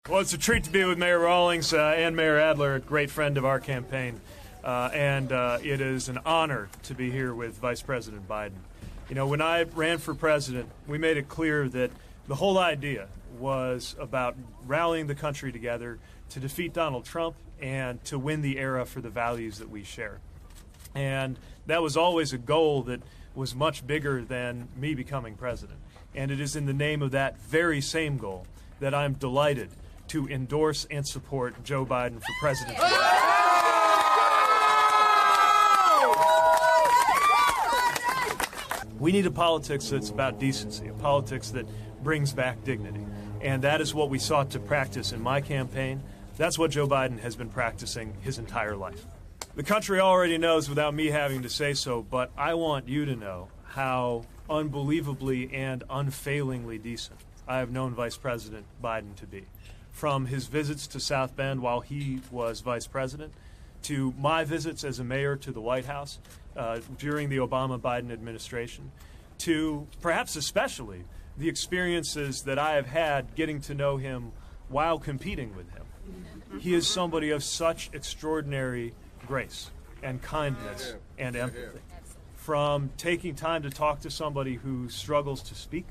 Well, it's a treat to be with Mayor Rawlings and Mayor Adler, a great friend of our campaign. And it is an honor to be here with Vice President Biden. You know, when I ran for president, we made it clear that the whole idea was about rallying the country together to defeat Donald Trump and to win the era for the values that we share. And that was always a goal that was much bigger than me becoming president. And it is in the name of that very same goal that I'm delighted to endorse and support Joe Biden for president. We need a politics that's about decency, a politics that brings back dignity. And that is what we sought to practice in my campaign. That's what Joe Biden has been practicing his entire life. The country already knows without me having to say so, but I want you to know how unbelievably and unfailingly decent I have known Vice President Biden to be. From his visits to South Bend while he was vice president, to my visits as a mayor to the White House during the Obama-Biden administration, to perhaps especially the experiences that I have had getting to know him while competing with him. He is somebody of such extraordinary grace and kindness and empathy. From taking time to talk to somebody who struggles to speak,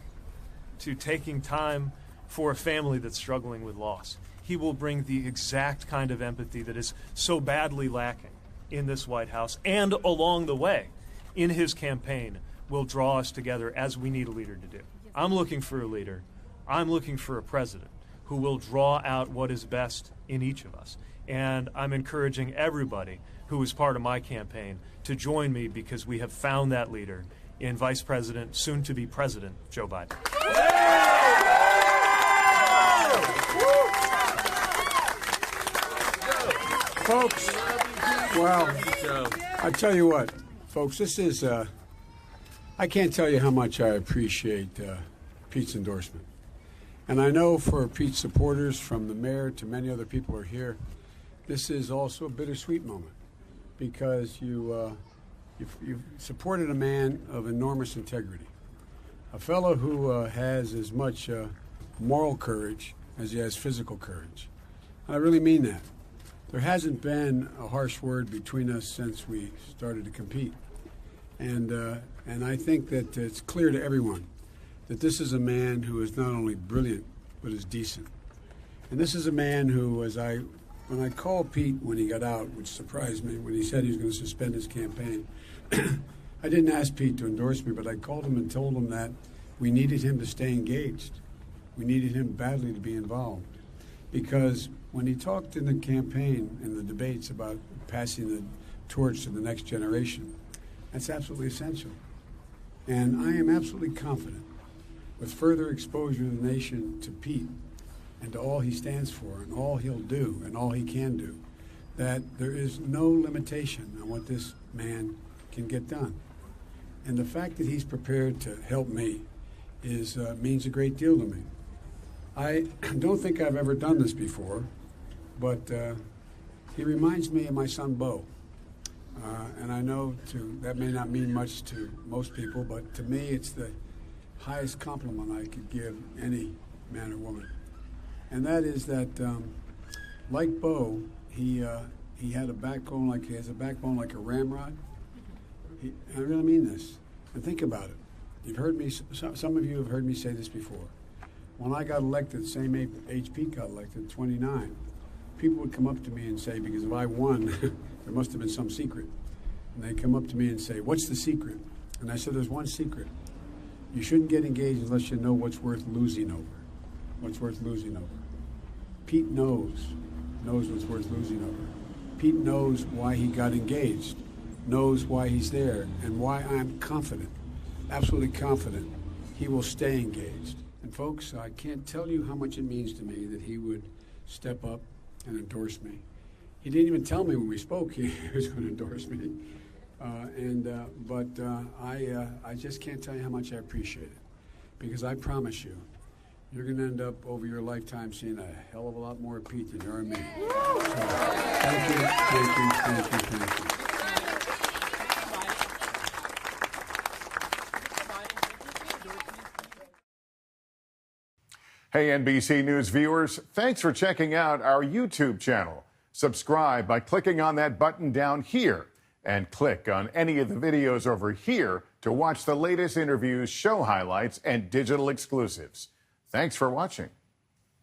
to taking time for a family that's struggling with loss. He will bring the exact kind of empathy that is so badly lacking in this White House, and along the way, in his campaign, will draw us together as we need a leader to do. I'm looking for a leader. I'm looking for a president who will draw out what is best in each of us. And I'm encouraging everybody who is part of my campaign to join me, because we have found that leader in Vice President, soon to be President, Joe Biden. Folks, well, I tell you what, folks, this is, I can't tell you how much I appreciate Pete's endorsement. And I know for Pete's supporters, from the mayor to many other people who are here, this is also a bittersweet moment, because you've supported a man of enormous integrity, a fellow who has as much moral courage as he has physical courage. And I really mean that. There hasn't been a harsh word between us since we started to compete. And I think that it's clear to everyone that this is a man who is not only brilliant, but is decent. And this is a man who, when I called Pete when he got out, which surprised me, when he said he was going to suspend his campaign, I didn't ask Pete to endorse me, but I called him and told him that we needed him to stay engaged. We needed him badly to be involved. Because when he talked in the campaign, in the debates about passing the torch to the next generation, that's absolutely essential. And I am absolutely confident, with further exposure of the nation to Pete and to all he stands for and all he'll do and all he can do, that there is no limitation on what this man can get done. And the fact that he's prepared to help me means a great deal to me. I don't think I've ever done this before, but he reminds me of my son, Beau. And I know that may not mean much to most people, but to me it's the highest compliment I could give any man or woman. And that is that, like Beau, he had a backbone he has a backbone like a ramrod. I really mean this. And think about it. You've heard me, some of you have heard me say this before. When I got elected, same age Pete got elected, 29, people would come up to me and say, because if I won, there must have been some secret. And they'd come up to me and say, what's the secret? And I said, there's one secret. You shouldn't get engaged unless you know what's worth losing over. What's worth losing over. Pete knows what's worth losing over. Pete knows why he got engaged, knows why he's there, and why I'm confident, absolutely confident, he will stay engaged. And folks, I can't tell you how much it means to me that he would step up and endorse me. He didn't even tell me when we spoke he was going to endorse me. But I just can't tell you how much I appreciate it. Because I promise you, you're going to end up over your lifetime seeing a hell of a lot more of Pete than you are of me. So, thank you. Hey, NBC News viewers, thanks for checking out our YouTube channel. Subscribe by clicking on that button down here and click on any of the videos over here to watch the latest interviews, show highlights, and digital exclusives. Thanks for watching.